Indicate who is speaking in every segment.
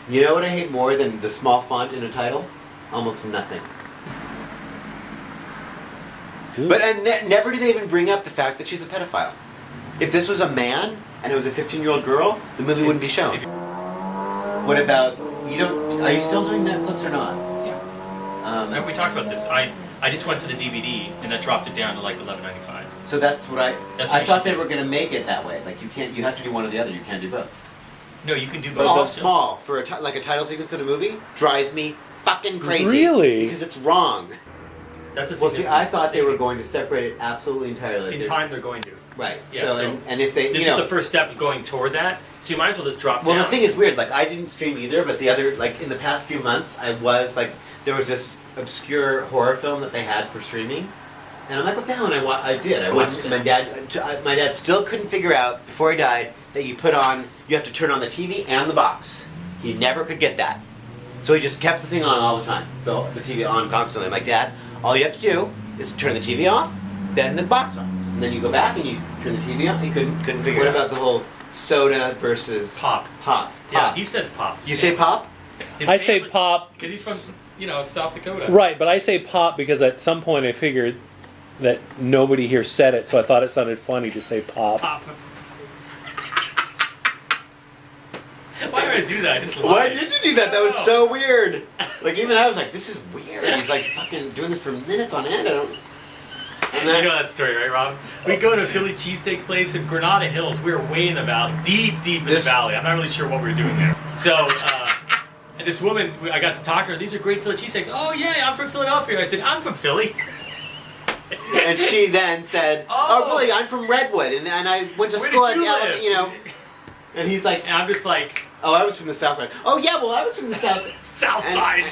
Speaker 1: You know what I hate more than the small font in a title? Almost nothing.
Speaker 2: Ooh.
Speaker 1: But never do they even bring up the fact that she's a pedophile. If this was a man and it was a 15-year-old girl, the movie wouldn't be shown. What about are you still doing Netflix or not?
Speaker 3: Yeah. We talked about this. I just went to the DVD and that dropped it down to like $11.95.
Speaker 1: So that's what
Speaker 3: That's
Speaker 1: I
Speaker 3: what
Speaker 1: thought they were going to make it that way. Like you have to do one or the other. You can't do both.
Speaker 3: No, you can do
Speaker 1: But
Speaker 3: both.
Speaker 1: all small for like a title sequence in a movie drives me fucking crazy.
Speaker 2: Really?
Speaker 1: Because it's wrong.
Speaker 3: That's a
Speaker 1: Well, see, I thought they were going to separate it absolutely entirely.
Speaker 3: In time, they're going to.
Speaker 1: Right.
Speaker 3: Yeah,
Speaker 1: so and if they,
Speaker 3: this is the first step of going toward that. So you might as well just drop down.
Speaker 1: Well, the thing is weird. Like I didn't stream either, but the other, like in the past few months, I was like, there was this obscure horror film that they had for streaming, and I'm like, what the hell? And I did. I watched it. My dad still couldn't figure out before he died that you have to turn on the TV and the box. He never could get that, so he just kept the thing on all the time, the TV on constantly. I'm like, Dad, all you have to do is turn the TV off, then the box off, and then you go back and you turn the TV on. He couldn't figure it out. What about the whole soda versus
Speaker 3: pop? Yeah, he says pop.
Speaker 1: You say pop?
Speaker 2: I say pop
Speaker 3: because he's from South Dakota.
Speaker 2: Right, but I say pop because at some point I figured that nobody here said it, so I thought it sounded funny to say pop.
Speaker 3: Pop. Why did I do that? I just lied.
Speaker 1: Why did you do that? That was so weird. Like even I was like, this is weird. He's like fucking doing this for minutes on end.
Speaker 3: You know that story, right, Rob? We go to a Philly cheesesteak place in Granada Hills. We were way in the valley, deep in the valley. I'm not really sure what we were doing there. So, and this woman, I got to talk to her. These are great Philly cheesesteaks. Oh yeah, I'm from Philadelphia. I said, I'm from Philly.
Speaker 1: And she then said, "Oh really? I'm from Redwood, and I went to school at Alabama, And he's like,
Speaker 3: and I'm just like,
Speaker 1: oh, I was from the South Side. Oh yeah, well I was from the South Side.
Speaker 3: South Side.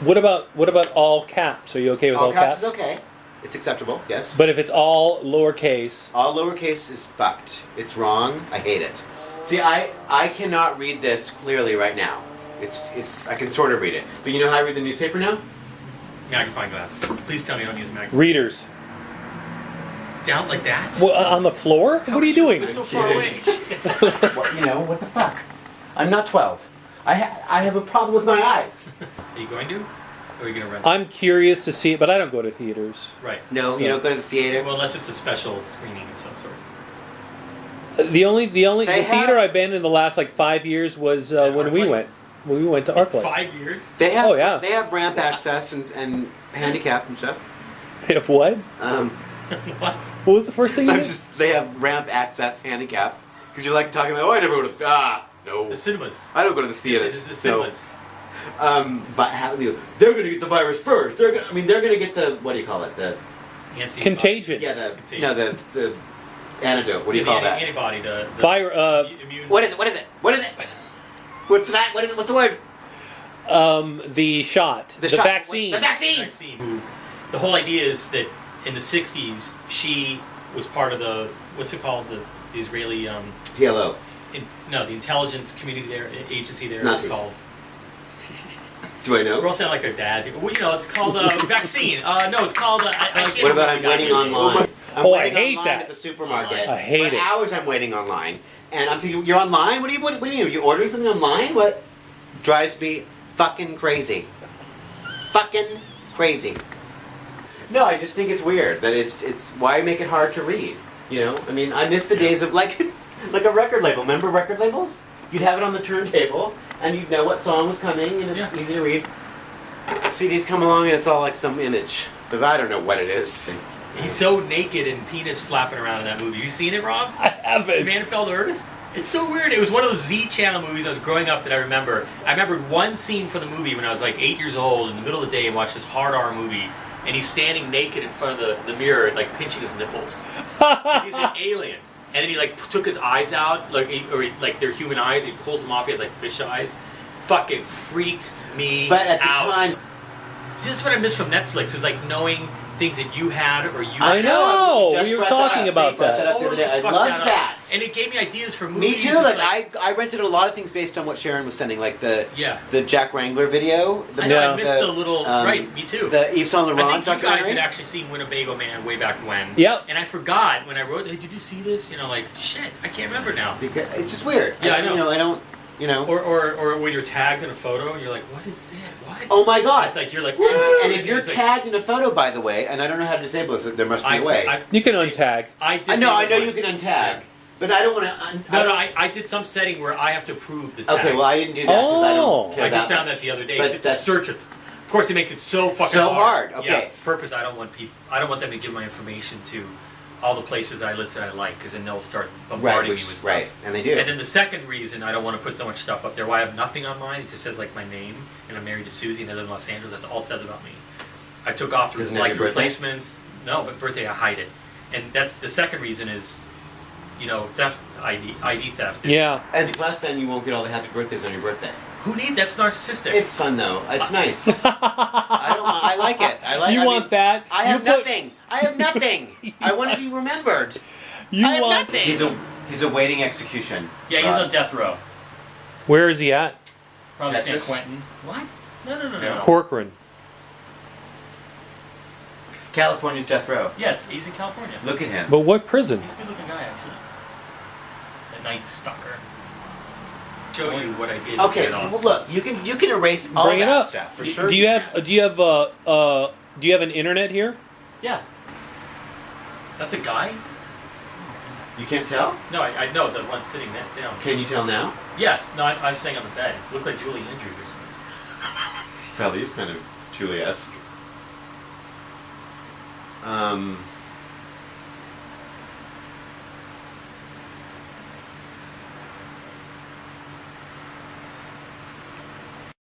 Speaker 2: What about all caps? Are you okay with all caps?
Speaker 1: Is okay. It's acceptable, yes.
Speaker 2: But if it's all lowercase...
Speaker 1: All lowercase is fucked. It's wrong. I hate it. See, I cannot read this clearly right now. It's I can sort of read it. But you know how I read the newspaper now?
Speaker 3: magnifying glass. Please tell me I don't use magnifying.
Speaker 2: Readers.
Speaker 3: Down like that?
Speaker 2: Well, on the floor? What are you doing?
Speaker 3: It's so far away.
Speaker 1: Well, what the fuck? I'm not 12. I have a problem with my eyes.
Speaker 3: Are you going to? Or are you going to rent?
Speaker 2: I'm curious to see it, but I don't go to theaters.
Speaker 3: Right.
Speaker 1: No, you don't go to the theater?
Speaker 3: Well, unless it's a special screening of some sort.
Speaker 2: The theater I've been in the last 5 years was when we went. When we went to ArcLight.
Speaker 3: 5 years?
Speaker 1: They have.
Speaker 2: Oh yeah.
Speaker 1: They have ramp access and handicap and stuff.
Speaker 2: They have what?
Speaker 3: What?
Speaker 2: What was the first thing you did?
Speaker 1: They have ramp access handicap because you're like talking like, oh, I never go to no.
Speaker 3: The cinemas.
Speaker 1: I don't go to the theaters.
Speaker 3: The cinemas.
Speaker 1: No. They're going to get the virus first. They're going to get the, what do you call it? The
Speaker 2: contagion.
Speaker 1: Yeah, the antidote. What do you call that?
Speaker 3: Antibody. The immune.
Speaker 1: What is it? What's that? What is it? What's the word?
Speaker 2: The shot.
Speaker 1: The shot.
Speaker 2: Vaccine.
Speaker 1: The vaccine.
Speaker 3: The whole idea is that in the 60s, she was part of the, what's it called? The Israeli...
Speaker 1: PLO.
Speaker 3: The intelligence community there, agency there.
Speaker 1: Nazis.
Speaker 3: It's called...
Speaker 1: Do I know?
Speaker 3: We all sound like our dad. Well, it's called vaccine. No, it's called... I can't
Speaker 1: what about I'm waiting online? I'm waiting
Speaker 2: I hate
Speaker 1: online
Speaker 2: that.
Speaker 1: at the supermarket.
Speaker 2: I hate
Speaker 1: For
Speaker 2: it.
Speaker 1: hours I'm waiting online. And I'm thinking, you're online? What do you mean? Are you ordering something online? What? Drives me fucking crazy. Fucking crazy. No, I just think it's weird that it's why make it hard to read? I mean, I miss the days of like a record label. Remember record labels? You'd have it on the turntable, and you'd know what song was coming, and it's easy to read. CDs come along, and it's all like some image, but I don't know what it is.
Speaker 3: He's so naked and penis flapping around in that movie. You seen it, Rob?
Speaker 2: I haven't.
Speaker 3: Man Fell to Earth? It's so weird. It was one of those Z Channel movies I was growing up that I remember. I remembered one scene from the movie when I was 8 years old in the middle of the day and watched this hard R movie. And he's standing naked in front of the mirror, pinching his nipples. He's an alien. And then he took his eyes out, they're human eyes. He pulls them off. He has fish eyes. Fucking freaked me out.
Speaker 1: But at the time,
Speaker 3: this is what I miss from Netflix. Is knowing things that you had or you.
Speaker 2: I know. We were talking about that.
Speaker 1: I loved that.
Speaker 3: And it gave me ideas for movies.
Speaker 1: Me too. I rented a lot of things based on what Sharon was sending, like the Jack Wrangler video.
Speaker 3: I missed a little. Right, me too.
Speaker 1: The Yves Saint Laurent
Speaker 3: I think
Speaker 1: documentary.
Speaker 3: you guys had actually seen Winnebago Man way back when.
Speaker 2: Yep.
Speaker 3: And I forgot when I wrote. Hey, did you see this? Shit, I can't remember now.
Speaker 1: It's just weird.
Speaker 3: Yeah, I know.
Speaker 1: I don't. You know.
Speaker 3: Or when you're tagged in a photo and you're like, what is that? What?
Speaker 1: Oh my God!
Speaker 3: It's like you're like,
Speaker 1: and if you're tagged in a photo, by the way, and I don't know how to disable this, there must be a way.
Speaker 2: You can untag.
Speaker 1: I know you can untag,
Speaker 3: Yeah.
Speaker 1: but I don't want to.
Speaker 3: No, I did some setting where I have to approve the tag.
Speaker 1: Okay, well I didn't do that because I don't care
Speaker 3: I just
Speaker 1: that
Speaker 3: found
Speaker 1: much.
Speaker 3: that the other day.
Speaker 1: But
Speaker 3: To search it. Of course, they make it so fucking
Speaker 1: So hard. Okay.
Speaker 3: Yeah, purpose. I don't want them to give my information to all the places that I listed I like, because then they'll start bombarding me with stuff.
Speaker 1: Right, and they do.
Speaker 3: And then the second reason I don't want to put so much stuff up there, why I have nothing on mine, it just says like my name, and I'm married to Susie, and I live in Los Angeles. That's all it says about me. I took off the
Speaker 1: Doesn't have
Speaker 3: like
Speaker 1: your birthday?
Speaker 3: replacements. No, but birthday I hide it, and that's the second reason is, theft, ID theft.
Speaker 2: Yeah.
Speaker 1: And plus, then you won't get all the happy birthdays on your birthday.
Speaker 3: Who need that's narcissistic?
Speaker 1: It's fun though. It's nice. I like it.
Speaker 2: You want that?
Speaker 1: I have nothing. I have nothing. I want to be remembered.
Speaker 2: You
Speaker 1: I have
Speaker 2: want.
Speaker 1: nothing. He's awaiting execution.
Speaker 3: Yeah, he's on death row.
Speaker 2: Where is he at?
Speaker 3: Probably San
Speaker 1: Texas?
Speaker 3: Quentin. What? No.
Speaker 2: Corcoran.
Speaker 1: California's death row.
Speaker 3: Yeah, he's in California.
Speaker 1: Look at him.
Speaker 2: But what prison?
Speaker 3: He's a good-looking guy, actually. The Night Stalker. Show you what I did.
Speaker 1: Okay, so, well, look, you can erase all
Speaker 2: Bring it
Speaker 1: that
Speaker 2: up.
Speaker 1: stuff for sure.
Speaker 2: Do you have an internet here?
Speaker 1: Yeah.
Speaker 3: That's a guy?
Speaker 1: You can't tell?
Speaker 3: No, I know the one sitting down.
Speaker 1: Can you tell now?
Speaker 3: Yes. No, I was saying on the bed. Looked like Julie Andrews or something.
Speaker 1: Tell these kind of Juliet.